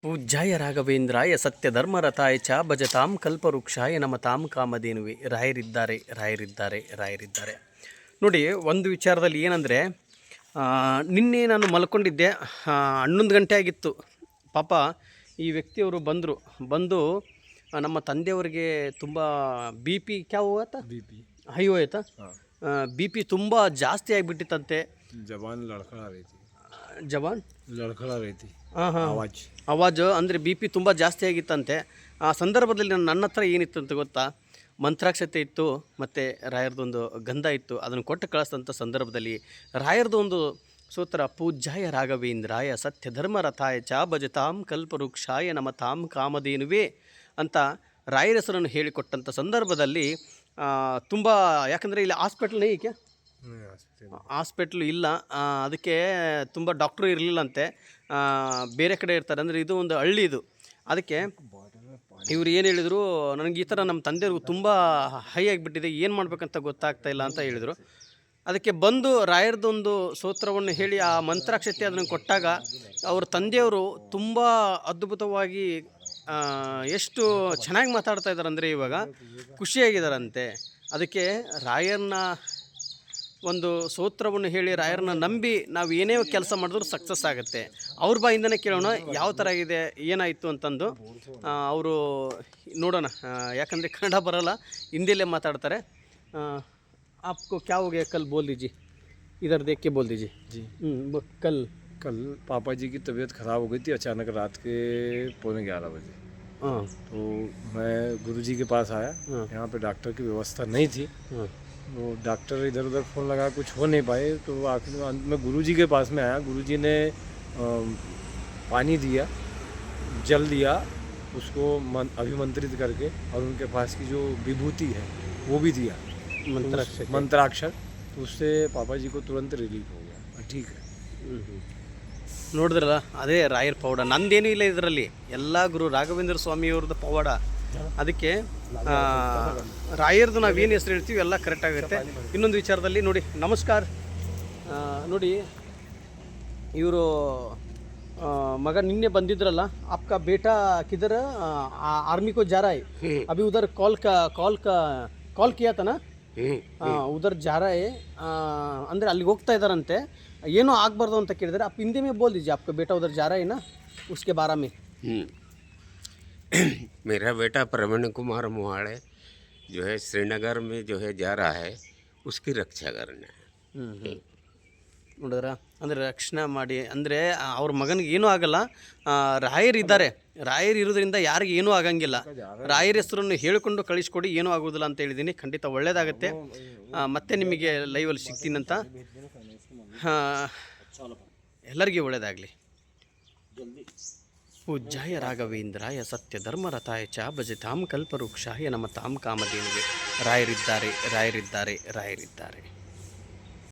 ಪೂಜ್ಯಾಯ ರಾಘವೇಂದ್ರಾಯ ಸತ್ಯಧರ್ಮರತಾಯ ಚ ಭಜತಾಂ ಕಲ್ಪವೃಕ್ಷಾಯ ನಮತಾಂ ಕಾಮಧೇನುವೆ. ರಾಯರಿದ್ದಾರೆ. ನೋಡಿ, ಒಂದು ವಿಚಾರದಲ್ಲಿ ಏನಂದರೆ, ನಿನ್ನೆ ನಾನು ಮಲ್ಕೊಂಡಿದ್ದೆ, 11 ಗಂಟೆ ಆಗಿತ್ತು. ಪಾಪ ಈ ವ್ಯಕ್ತಿಯವರು ಬಂದು ನಮ್ಮ ತಂದೆಯವರಿಗೆ ತುಂಬ ಬಿ ಪಿ ಹೈ ಹೋಯ್ತಾ, ಬಿ ಪಿ ತುಂಬ ಜಾಸ್ತಿ ಆಗಿಬಿಟ್ಟಿತ್ತಂತೆ. ಜವಾನ್ ಆವಾಜು ಅಂದರೆ ಬಿ ಪಿ ತುಂಬ ಜಾಸ್ತಿ ಆಗಿತ್ತಂತೆ. ಆ ಸಂದರ್ಭದಲ್ಲಿ ನನ್ನ ಹತ್ರ ಏನಿತ್ತು ಅಂತ ಗೊತ್ತಾ, ಮಂತ್ರಾಕ್ಷತೆ ಇತ್ತು ಮತ್ತು ರಾಯರದೊಂದು ಗಂಧ ಇತ್ತು. ಅದನ್ನು ಕೊಟ್ಟು ಕಳಿಸಿದಂಥ ಸಂದರ್ಭದಲ್ಲಿ ರಾಯರದೊಂದು ಸೂತ್ರ, ಪೂಜ್ಯಾಯ ರಾಘವೇಂದ್ರಾಯ ಸತ್ಯಧರ್ಮರಥಾಯ ಚ ಭಜತಾಂ ಕಲ್ಪವೃಕ್ಷಾಯ ನಮತಾಂ ಕಾಮಧೇನುವೆ ಅಂತ ರಾಯರ ಹೆಸರನ್ನು ಹೇಳಿಕೊಟ್ಟಂಥ ಸಂದರ್ಭದಲ್ಲಿ ತುಂಬ, ಯಾಕಂದರೆ ಇಲ್ಲಿ ಹಾಸ್ಪಿಟ್ಲು ಇಲ್ಲ, ಅದಕ್ಕೆ ತುಂಬ ಡಾಕ್ಟ್ರು ಇರಲಿಲ್ಲಂತೆ, ಬೇರೆ ಕಡೆ ಇರ್ತಾರೆ. ಅಂದರೆ ಇದು ಒಂದು ಹಳ್ಳಿ ಇದು. ಅದಕ್ಕೆ ಇವರು ಏನು ಹೇಳಿದರು, ನನಗೆ ಈ ಥರ ನಮ್ಮ ತಂದೆಯವ್ರಿಗೂ ತುಂಬ ಹೈ ಆಗಿಬಿಟ್ಟಿದೆ, ಏನು ಮಾಡಬೇಕಂತ ಗೊತ್ತಾಗ್ತಾ ಇಲ್ಲ ಅಂತ ಹೇಳಿದರು. ಅದಕ್ಕೆ ಬಂದು ರಾಯರದೊಂದು ಸ್ತೋತ್ರವನ್ನು ಹೇಳಿ ಆ ಮಂತ್ರಾಕ್ಷತೆ ಅದನ್ನು ಕೊಟ್ಟಾಗ ಅವ್ರ ತಂದೆಯವರು ತುಂಬ ಅದ್ಭುತವಾಗಿ ಎಷ್ಟು ಚೆನ್ನಾಗಿ ಮಾತಾಡ್ತಾ ಇದ್ದಾರೆ ಅಂದರೆ ಇವಾಗ ಖುಷಿಯಾಗಿದ್ದಾರಂತೆ. ಅದಕ್ಕೆ ರಾಯರನ್ನ ಒಂದು ಸ್ತೋತ್ರವನ್ನು ಹೇಳಿ ರಾಯರನ್ನ ನಂಬಿ ನಾವು ಏನೇ ಕೆಲಸ ಮಾಡಿದ್ರೂ ಸಕ್ಸಸ್ ಆಗುತ್ತೆ. ಅವ್ರ ಬಾಯಿಂದನೇ ಕೇಳೋಣ ಯಾವ ಥರ ಇದೆ, ಏನಾಯಿತು ಅಂತಂದು. ಅವರು ನೋಡೋಣ, ಯಾಕಂದರೆ ಕನ್ನಡ ಬರೋಲ್ಲ, ಹಿಂದಿಯಲ್ಲೇ ಮಾತಾಡ್ತಾರೆ. आपको क्या हो गया, कल बोल दीजिए, इधर देख के बोल दीजिए जी. कल पापा जी की तबीयत ख़राब हो गई थी अचानक रात के 11:15 बजे. तो मैं गुरुजी के पास आया. यहाँ पे डॉक्टर की व्यवस्था नहीं थी. वो डॉक्टर इधर उधर फ़ोन लगा, कुछ हो नहीं पाए. तो आखिर में अंत में गुरुजी के पास में आया. गुरुजी ने पानी दिया, जल दिया, उसको अभिमंत्रित करके, और उनके पास की जो विभूति है वो भी दिया, मंत्राक्षर. तो उससे पापा जी को तुरंत रिलीफ हो गया, ठीक है. ನೋಡಿದ್ರಲ್ಲ, ಅದೇ ರಾಯರ್ ಪವಾಡ. ನಂದೇನೂ ಇಲ್ಲ ಇದರಲ್ಲಿ, ಎಲ್ಲ ಗುರು ರಾಘವೇಂದ್ರ ಸ್ವಾಮಿಯವ್ರದ್ದು ಪವಾಡ. ಅದಕ್ಕೆ ರಾಯರ್ದು ನಾವೇನು ಹೆಸರು ಹೇಳ್ತೀವಿ ಎಲ್ಲ ಕರೆಕ್ಟ್ ಆಗುತ್ತೆ. ಇನ್ನೊಂದು ವಿಚಾರದಲ್ಲಿ ನೋಡಿ, ನಮಸ್ಕಾರ. ನೋಡಿ, ಇವರು ಮಗ ನಿನ್ನೆ ಬಂದಿದ್ರಲ್ಲ, आपका बेटा किधर आर्मी को जा रहा है, अभी उधर कॉल किया था ना, उधर जा रहा है ಅಂದರೆ ಅಲ್ಲಿಗೆ ಹೋಗ್ತಾ ಇದ್ದಾರಂತೆ. ಏನೋ ಆಗಬಾರ್ದು ಅಂತ ಕೇಳಿದರೆ, आप हिंदी में बोल दीजिए, आपका बेटा उधर जा रहा है ना, उसके बारे में. मेरा बेटा प्रवीण कुमार मोहाड़े जो है श्रीनगर में जो है जा रहा है, उसकी रक्षा करना है. ನೋಡಿದ್ರ, ಅಂದರೆ ರಕ್ಷಣೆ ಮಾಡಿ, ಅಂದರೆ ಅವ್ರ ಮಗನಿಗೆ ಏನೂ ಆಗಲ್ಲ. ರಾಯರಿದ್ದಾರೆ, ರಾಯರು ಇರೋದ್ರಿಂದ ಯಾರಿಗೆ ಏನೂ ಆಗಂಗಿಲ್ಲ. ರಾಯರ ಹೆಸರನ್ನು ಹೇಳಿಕೊಂಡು ಕಳಿಸ್ಕೊಡಿ, ಏನೂ ಆಗೋದಿಲ್ಲ ಅಂತ ಹೇಳಿದ್ದೀನಿ. ಖಂಡಿತ ಒಳ್ಳೆಯದಾಗತ್ತೆ. ಮತ್ತೆ ನಿಮಗೆ ಲೈವಲ್ಲಿ ಸಿಗ್ತೀನಂತ. ಎಲ್ಲರಿಗೂ ಒಳ್ಳೆಯದಾಗಲಿ. ಪೂಜ್ಯಾಯ ರಾಘವೇಂದ್ರಾಯ ಸತ್ಯಧರ್ಮರಥಾಯ ಚ ಭಜತಾಂ ಕಲ್ಪವೃಕ್ಷಾಯ ನಮತಾಂ ಕಾಮಧೇನುವೆ. ರಾಯರಿದ್ದಾರೆ.